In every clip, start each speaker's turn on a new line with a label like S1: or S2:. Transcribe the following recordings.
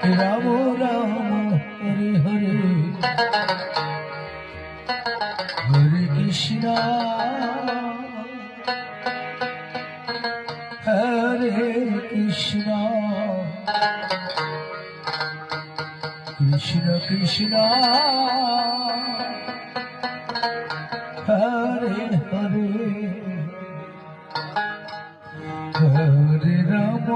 S1: Ram Ram Hare Hare Hare Krishna Hare Krishna Krishna Krishna Hare Hare Hare Ram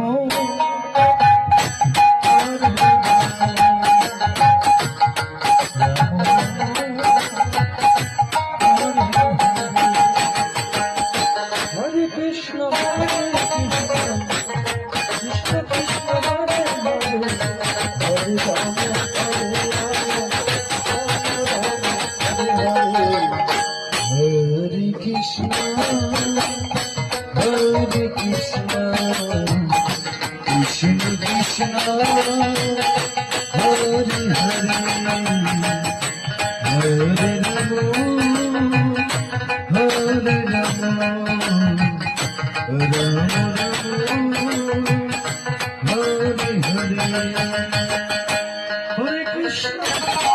S1: Krishna Krishna Hare Hare Hare Rama Hare Rama Rama Rama Hare Hare Hare Krishna